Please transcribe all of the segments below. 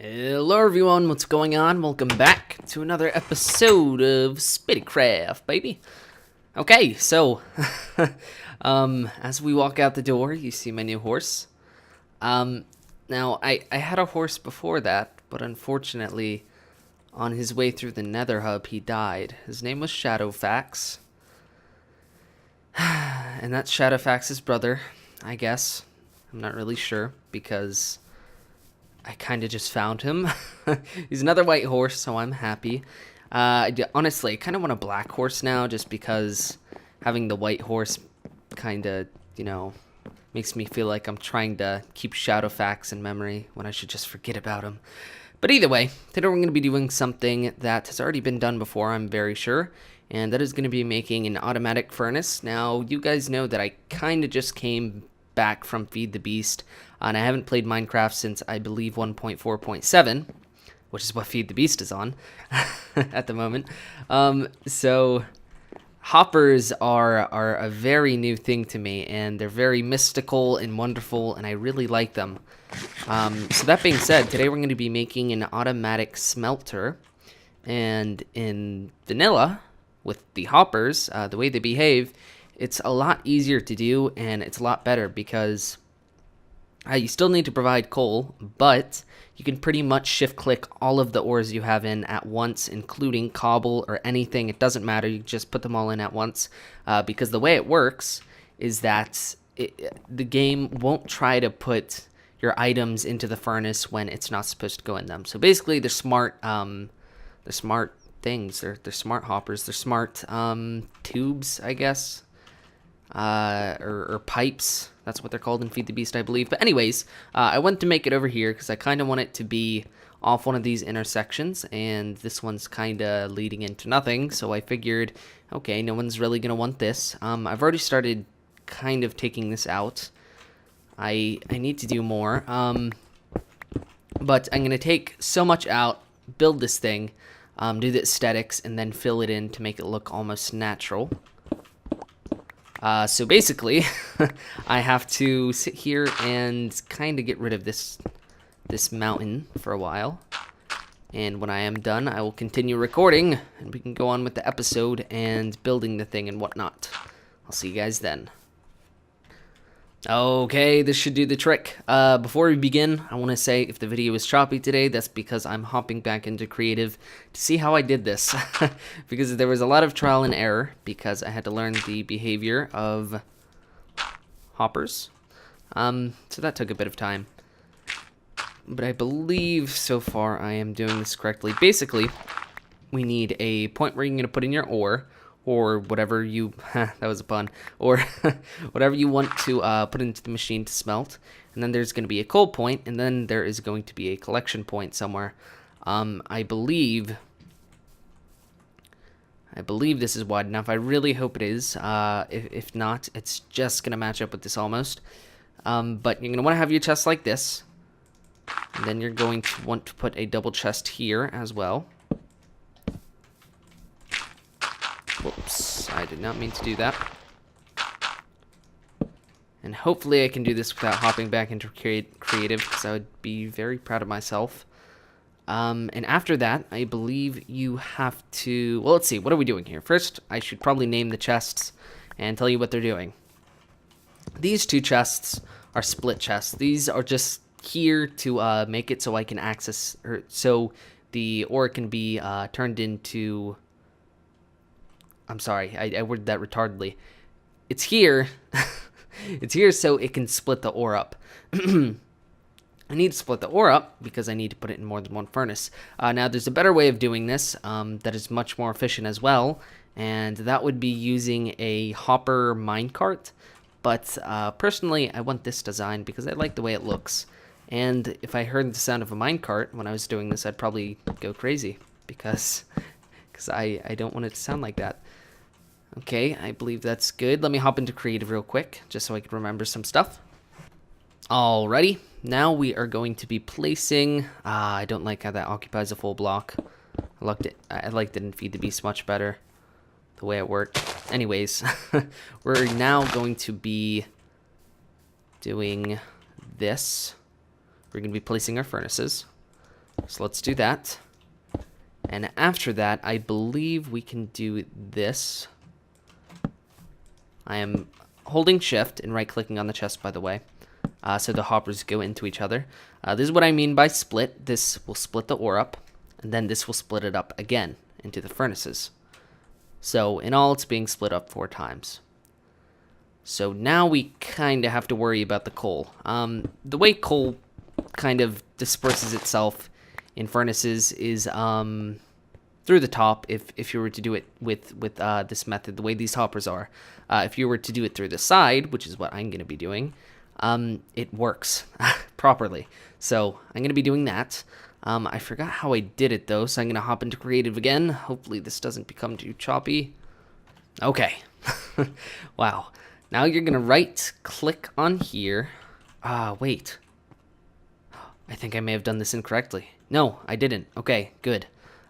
Hello everyone, what's going on? Welcome back to another episode of SpittyCraft, baby. Okay, so, as we walk out the door, you see my new horse. Now, I had a horse before that, but unfortunately, on his way through the Nether Hub, he died. His name was Shadowfax. And that's Shadowfax's brother, I guess. I'm not really sure, because I kind of just found him. He's another white horse, so I'm happy. Honestly, I kind of want a black horse now, just because having the white horse kind of, makes me feel like I'm trying to keep Shadowfax in memory when I should just forget about him. But either way, today we're going to be doing something that has already been done before, I'm very sure, and that is going to be making an automatic furnace. Now, you guys know that I kind of just came back from Feed the Beast, and I haven't played Minecraft since I believe 1.4.7, which is what Feed the Beast is on at the moment. So hoppers are a very new thing to me, and they're very mystical and wonderful, and I really like them. So that being said, today we're going to be making an automatic smelter, and in vanilla, with the hoppers, the way they behave, it's a lot easier to do, and it's a lot better because you still need to provide coal, but you can pretty much shift-click all of the ores you have in at once, including cobble or anything. It doesn't matter. You just put them all in at once, because the way it works is that the game won't try to put your items into the furnace when it's not supposed to go in them. So basically, they're smart. They're smart things. They're smart hoppers. They're smart tubes, I guess. Or pipes. That's what they're called in Feed the Beast, I believe. But anyways, I went to make it over here because I kind of want it to be off one of these intersections, and this one's kind of leading into nothing, so I figured, okay, no one's really going to want this. I've already started kind of taking this out. I need to do more, but I'm going to take so much out, build this thing, do the aesthetics, and then fill it in to make it look almost natural. So basically, I have to sit here and kind of get rid of this mountain for a while. And when I am done, I will continue recording, and we can go on with the episode and building the thing and whatnot. I'll see you guys then. Okay, this should do the trick. Before we begin, I want to say if the video is choppy today, that's because I'm hopping back into creative to see how I did this. Because there was a lot of trial and error, because I had to learn the behavior of hoppers. So that took a bit of time. But I believe so far I am doing this correctly. Basically, we need a point where you're going to put in your ore, or whatever you, that was a pun, or whatever you want to put into the machine to smelt. And then there's going to be a coal point, and then there is going to be a collection point somewhere. I believe this is wide enough. I really hope it is. If not, it's just going to match up with this almost. But you're going to want to have your chest like this. And then you're going to want to put a double chest here as well. Whoops, I did not mean to do that. And hopefully I can do this without hopping back into creative, because I would be very proud of myself. And after that, I believe you have to... Well, let's see, what are we doing here? First, I should probably name the chests and tell you what they're doing. These two chests are split chests. These are just here to make it so I can access... so the ore can be turned into... I'm sorry, I worded that retardedly. It's here. It's here so it can split the ore up. I need to split the ore up because I need to put it in more than one furnace. Now, there's a better way of doing this that is much more efficient as well, and that would be using a hopper minecart. But personally, I want this design because I like the way it looks. And if I heard the sound of a minecart when I was doing this, I'd probably go crazy because I don't want it to sound like that. Okay, I believe that's good. Let me hop into creative real quick, just so I can remember some stuff. Alrighty, now we are going to be placing... I don't like how that occupies a full block. I liked it in Feed the Beast much better, the way it worked. Anyways, we're now going to be doing this. We're going to be placing our furnaces. So let's do that. And after that, I believe we can do this. I am holding shift and right-clicking on the chest, by the way, so the hoppers go into each other. This is what I mean by split. This will split the ore up, and then this will split it up again into the furnaces. So in all, it's being split up 4 times. So now we kind of have to worry about the coal. The way coal kind of disperses itself in furnaces is through the top. If you were to do it with this method, the way these hoppers are, if you were to do it through the side, which is what I'm going to be doing, it works properly. So I'm going to be doing that. I forgot how I did it though, so I'm going to hop into creative again. Hopefully this doesn't become too choppy. Okay. Wow. Now you're going to right click on here. Wait. I think I may have done this incorrectly. No, I didn't. Okay, good.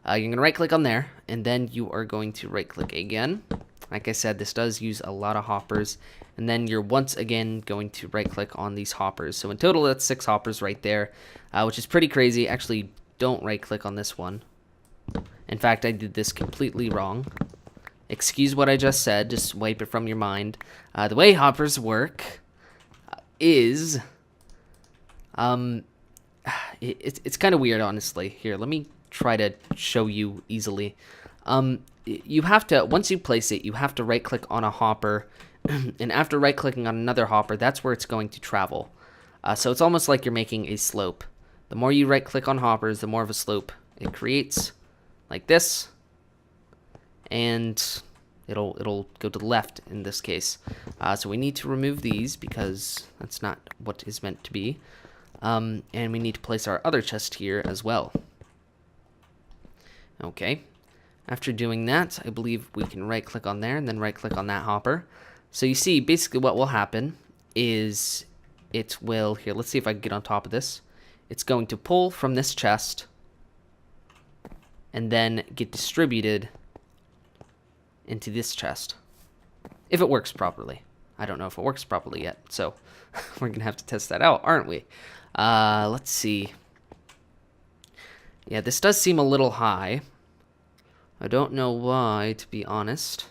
You're going to right click on there, and then you are going to right click again. Like I said, this does use a lot of hoppers. And then you're once again going to right click on these hoppers. So in total, that's 6 hoppers right there, which is pretty crazy. Actually, don't right click on this one. In fact, I did this completely wrong. Excuse what I just said. Just wipe it from your mind. The way hoppers work is... it's kind of weird, honestly. Here, let me try to show you easily. You have to, once you place it, you have to right click on a hopper, and after right clicking on another hopper, that's where it's going to travel. So it's almost like you're making a slope. The more you right click on hoppers, the more of a slope it creates, like this, and it'll go to the left in this case. So we need to remove these because that's not what is meant to be. And we need to place our other chest here as well. Okay. After doing that, I believe we can right click on there and then right click on that hopper. So you see, basically what will happen is it will, here, let's see if I can get on top of this. It's going to pull from this chest and then get distributed into this chest. If it works properly. I don't know if it works properly yet, so we're going to have to test that out, aren't we? Let's see. Yeah, this does seem a little high. I don't know why, to be honest.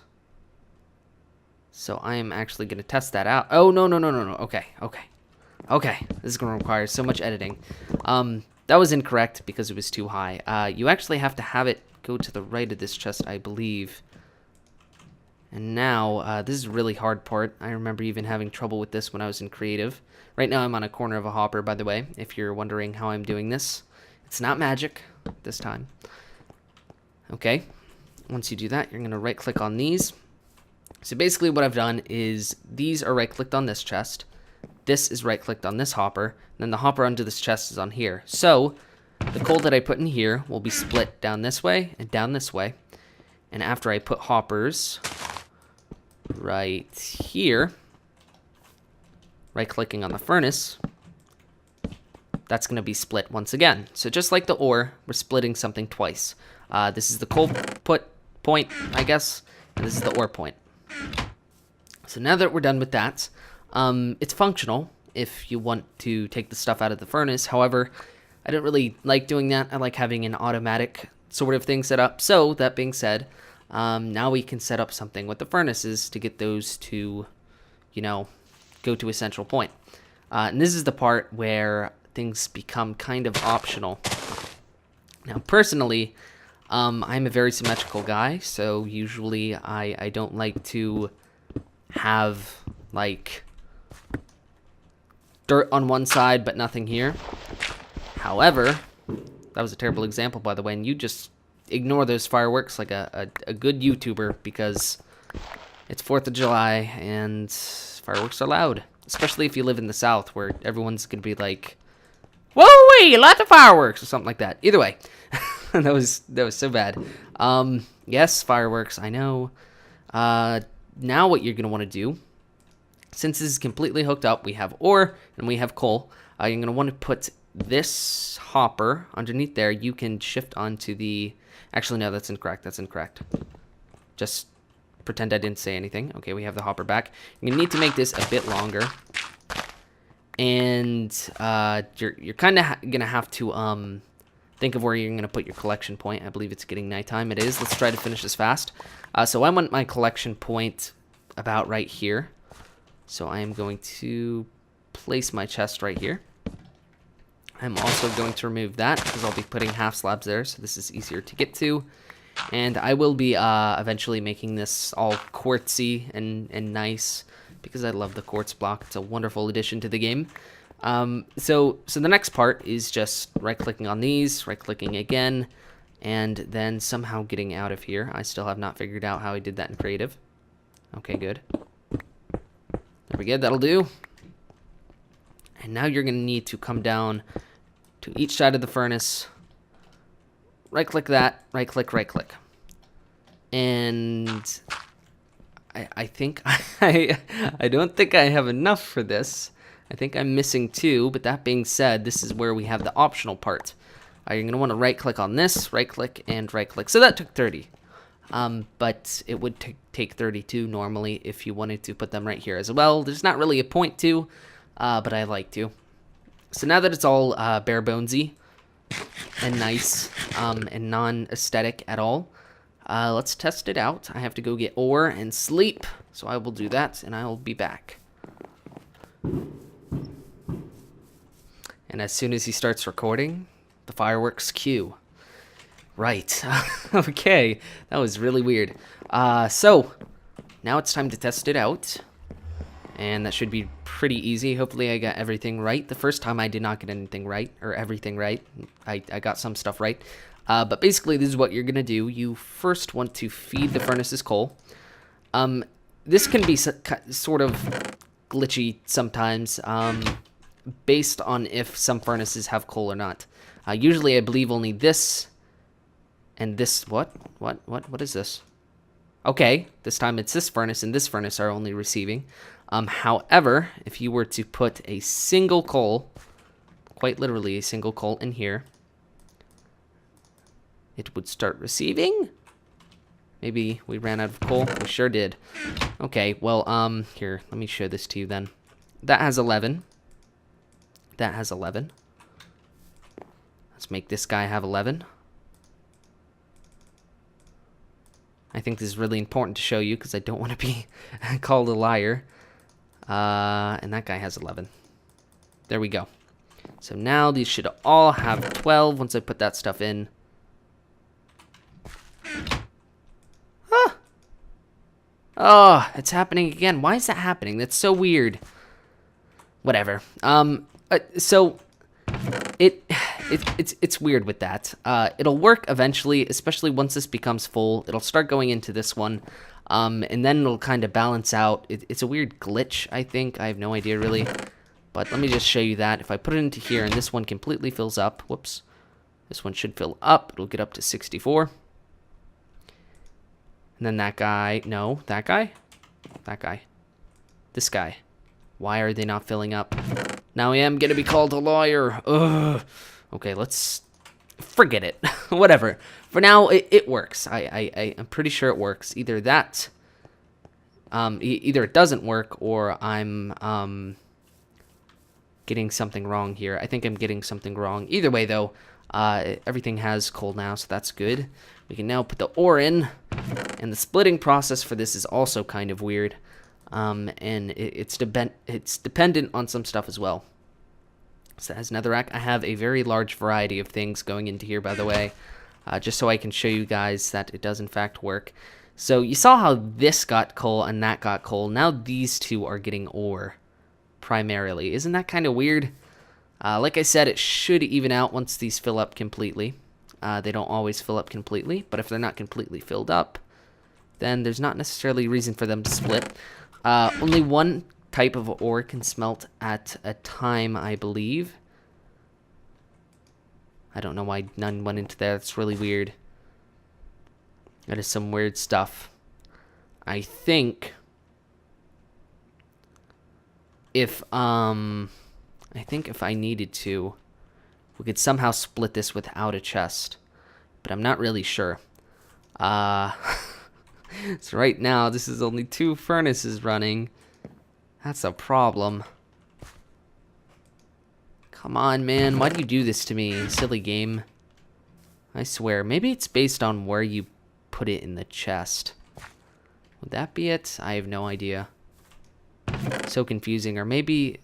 So I am actually going to test that out. Oh, no. Okay. This is going to require so much editing. That was incorrect because it was too high. You actually have to have it go to the right of this chest, I believe. And now, this is a really hard part. I remember even having trouble with this when I was in creative. Right now I'm on a corner of a hopper, by the way, if you're wondering how I'm doing this. It's not magic this time. Okay. Once you do that, you're going to right click on these. So basically what I've done is these are right clicked on this chest. This is right clicked on this hopper. And then the hopper under this chest is on here. So the coal that I put in here will be split down this way and down this way. And after I put hoppers right here, right clicking on the furnace, that's going to be split once again. So just like the ore, we're splitting something twice. This is the coal point, I guess, and this is the ore point. So now that we're done with that, it's functional if you want to take the stuff out of the furnace. However, I don't really like doing that. I like having an automatic sort of thing set up. So that being said, now we can set up something with the furnaces to get those to, go to a central point. And this is the part where things become kind of optional. Now, personally, I'm a very symmetrical guy, so usually I don't like to have, like, dirt on one side but nothing here. However, that was a terrible example, by the way, and you just ignore those fireworks like a good YouTuber, because it's 4th of July and fireworks are loud, especially if you live in the South where everyone's going to be like, whoa, lots of fireworks, or something like that. Either way, that was so bad. Yes, fireworks, I know. Now what you're going to want to do, since this is completely hooked up, we have ore and we have coal, you're going to want to put this hopper underneath there. You can shift onto the... Actually, no, that's incorrect. Just pretend I didn't say anything. Okay, we have the hopper back. You're going to need to make this a bit longer. And you're kind of going to have to think of where you're going to put your collection point. I believe it's getting nighttime. It is. Let's try to finish this fast. So I want my collection point about right here. So I am going to place my chest right here. I'm also going to remove that because I'll be putting half slabs there, so this is easier to get to. And I will be eventually making this all quartzy and nice because I love the quartz block. It's a wonderful addition to the game. So the next part is just right-clicking on these, right-clicking again, and then somehow getting out of here. I still have not figured out how I did that in creative. Okay, good. There we go, that'll do. And now you're going to need to come down to each side of the furnace. Right-click that, right-click, right-click. And I think I don't think I have enough for this. I think I'm missing 2, but that being said, this is where we have the optional part. You're going to want to right-click on this, right-click, and right-click. So that took 30. But it would take 32 normally if you wanted to put them right here as well. There's not really a point to, but I like to. So now that it's all bare bonesy and nice and non-aesthetic at all, let's test it out. I have to go get ore and sleep, so I will do that, and I will be back. And as soon as he starts recording, the fireworks cue. Right. Okay, that was really weird. So now it's time to test it out. And that should be pretty easy. Hopefully I got everything right. The first time I did not get anything right, or everything right. I got some stuff right. But basically this is what you're going to do. You first want to feed the furnaces coal. This can be sort of glitchy sometimes, based on if some furnaces have coal or not. Usually I believe only this and this. What is this? Okay, this time it's this furnace and this furnace are only receiving. However, if you were to put a single coal, quite literally a single coal in here, it would start receiving. Maybe we ran out of coal. We sure did. Okay, well, here, let me show this to you then. That has 11. That has 11. Let's make this guy have 11. I think this is really important to show you because I don't want to be called a liar. And that guy has 11. There we go. So now these should all have 12 once I put that stuff in. Oh, it's happening again. Why is that happening? That's so weird. Whatever. So it's weird with that. It'll work eventually, especially once this becomes full. It'll start going into this one, and then it'll kind of balance out. It's a weird glitch, I think. I have no idea really, but let me just show you that. If I put it into here and this one completely fills up, whoops, this one should fill up. It'll get up to 64. And then that guy, no, that guy, this guy. Why are they not filling up? Now I am going to be called a liar. Ugh. Okay, let's forget it. Whatever. For now, it works. I'm pretty sure it works. Either that, either it doesn't work or I'm getting something wrong here. I think I'm getting something wrong. Either way, though, everything has coal now, so that's good. We can now put the ore in, and the splitting process for this is also kind of weird. And it's dependent on some stuff as well. So as another rack, I have a very large variety of things going into here, by the way, just so I can show you guys that it does in fact work. So you saw how this got coal and that got coal. Now these two are getting ore primarily. Isn't that kind of weird? Like I said, it should even out once these fill up completely. They don't always fill up completely, but if they're not completely filled up, then there's not necessarily a reason for them to split. Only one type of ore can smelt at a time, I believe. I don't know why none went into there. That's really weird. That is some weird stuff. I think if I needed to, we could somehow split this without a chest, but I'm not really sure. So right now, this is only 2 furnaces running. That's a problem. Come on, man. Why do you do this to me, silly game? I swear. Maybe it's based on where you put it in the chest. Would that be it? I have no idea. So confusing. Or maybe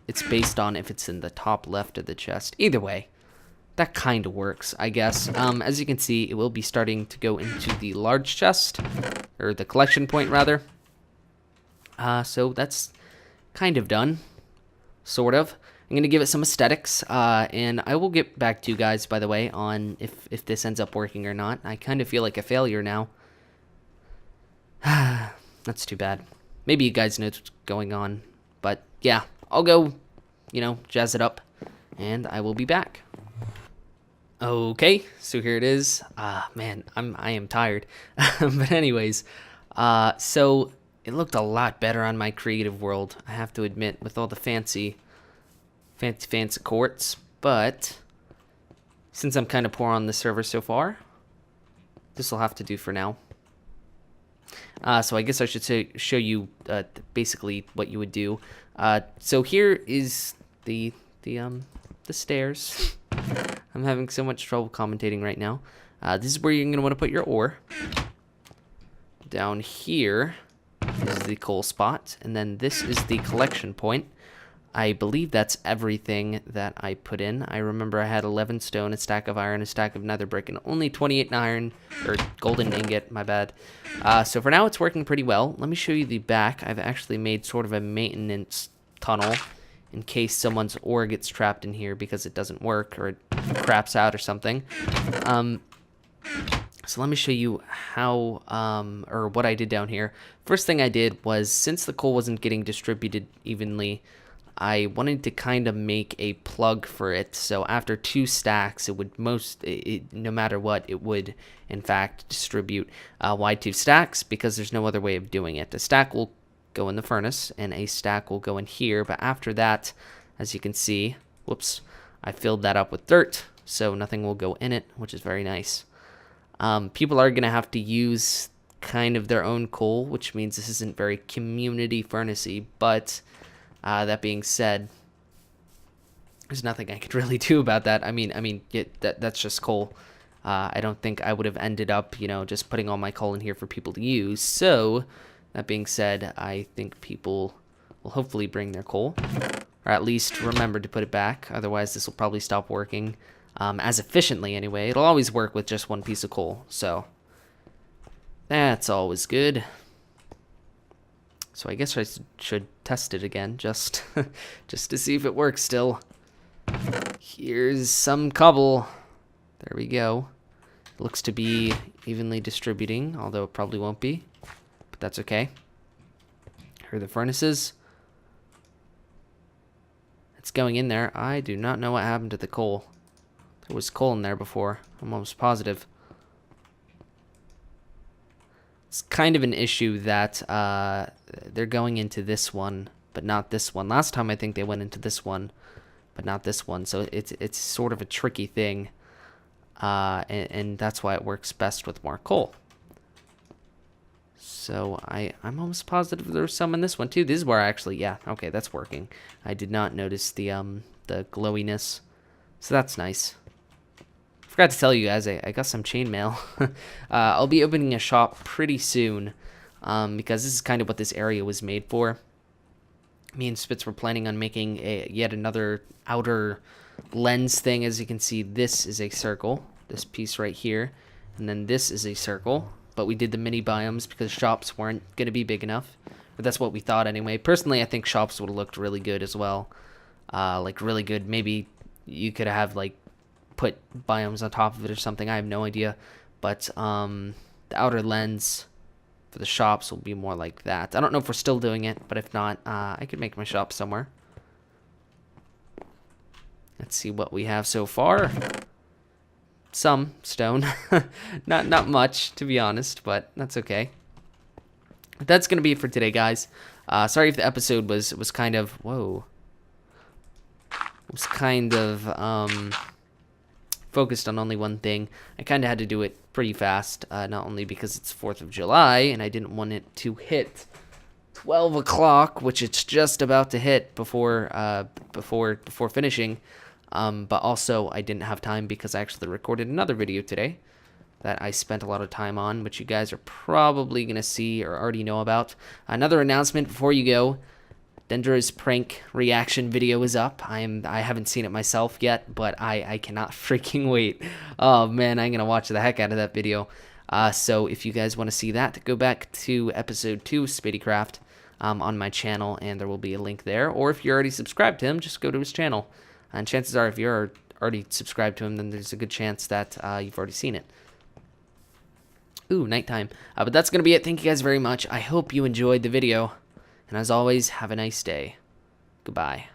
it's based on if it's in the top left of the chest. Either way, that kind of works, I guess. As you can see, it will be starting to go into the large chest. Or the collection point, rather. So that's kind of done. Sort of. I'm going to give it some aesthetics, and I will get back to you guys, by the way, on if this ends up working or not. I kind of feel like a failure now. That's too bad. Maybe you guys know what's going on, but yeah, I'll go, jazz it up, and I will be back. Okay, so here it is. Man, I am tired. But anyways, so it looked a lot better on my creative world, I have to admit, with all the fancy quartz, but since I'm kind of poor on the server so far, this will have to do for now. So I guess I should show you basically what you would do. So here is the stairs. I'm having so much trouble commentating right now. This is where you're going to want to put your ore. Down here is the coal spot, and then this is the collection point. I believe that's everything that I put in. I remember I had 11 stone, a stack of iron, a stack of nether brick, and only 28 iron, or golden ingot, my bad. So for now, it's working pretty well. Let me show you the back. I've actually made sort of a maintenance tunnel in case someone's ore gets trapped in here because it doesn't work or it craps out or something. So let me show you how, or what I did down here. First thing I did was, since the coal wasn't getting distributed evenly, I wanted to kind of make a plug for it, so after 2 stacks, it would no matter what, it would in fact distribute. Why 2 stacks? Because there's no other way of doing it. A stack will go in the furnace, and a stack will go in here, but after that, as you can see, whoops, I filled that up with dirt, so nothing will go in it, which is very nice. People are going to have to use kind of their own coal, which means this isn't very community furnace-y, but that being said, there's nothing I could really do about that. I mean, that's just coal. I don't think I would have ended up, just putting all my coal in here for people to use. So, that being said, I think people will hopefully bring their coal, or at least remember to put it back. Otherwise, this will probably stop working as efficiently anyway. It'll always work with just one piece of coal, so that's always good. So I guess I should test it again, just to see if it works still. Here's some cobble. There we go. It looks to be evenly distributing, although it probably won't be. But that's okay. Here are the furnaces. It's going in there. I do not know what happened to the coal. There was coal in there before. I'm almost positive. It's kind of an issue that they're going into this one, but not this one. Last time I think they went into this one, but not this one. So it's sort of a tricky thing, and that's why it works best with more coal. So I'm almost positive there's some in this one too. This is where I actually, yeah, okay, that's working. I did not notice the glowiness, so that's nice. Forgot to tell you guys, I got some chainmail. I'll be opening a shop pretty soon, because this is kind of what this area was made for. Me and Spitz were planning on making yet another outer lens thing. As you can see, this is a circle, this piece right here, and then this is a circle. But we did the mini biomes because shops weren't going to be big enough. But that's what we thought anyway. Personally, I think shops would have looked really good as well. Like, really good. Maybe you could have, like, put biomes on top of it or something. I have no idea. But the outer lens for the shops will be more like that. I don't know if we're still doing it, but if not, I could make my shop somewhere. Let's see what we have so far. Some stone. not much, to be honest, but that's okay. But that's going to be it for today, guys. Sorry if the episode was kind of... Whoa. Was kind of... focused on only one thing. I kind of had to do it pretty fast, not only because it's 4th of July and I didn't want it to hit 12 o'clock, which it's just about to hit before finishing, But also, I didn't have time because I actually recorded another video today that I spent a lot of time on, which you guys are probably going to see or already know about. Another announcement before you go. Dendra's prank reaction video is up. I haven't seen it myself yet, but I cannot freaking wait. Oh man, I'm gonna watch the heck out of that video. So if you guys want to see that, go back to episode 2 of SpittyCraft on my channel, and there will be a link there. Or if you're already subscribed to him, just go to his channel. And chances are, if you're already subscribed to him, then there's a good chance that you've already seen it. Ooh, nighttime. But that's gonna be it. Thank you guys very much. I hope you enjoyed the video. And as always, have a nice day. Goodbye.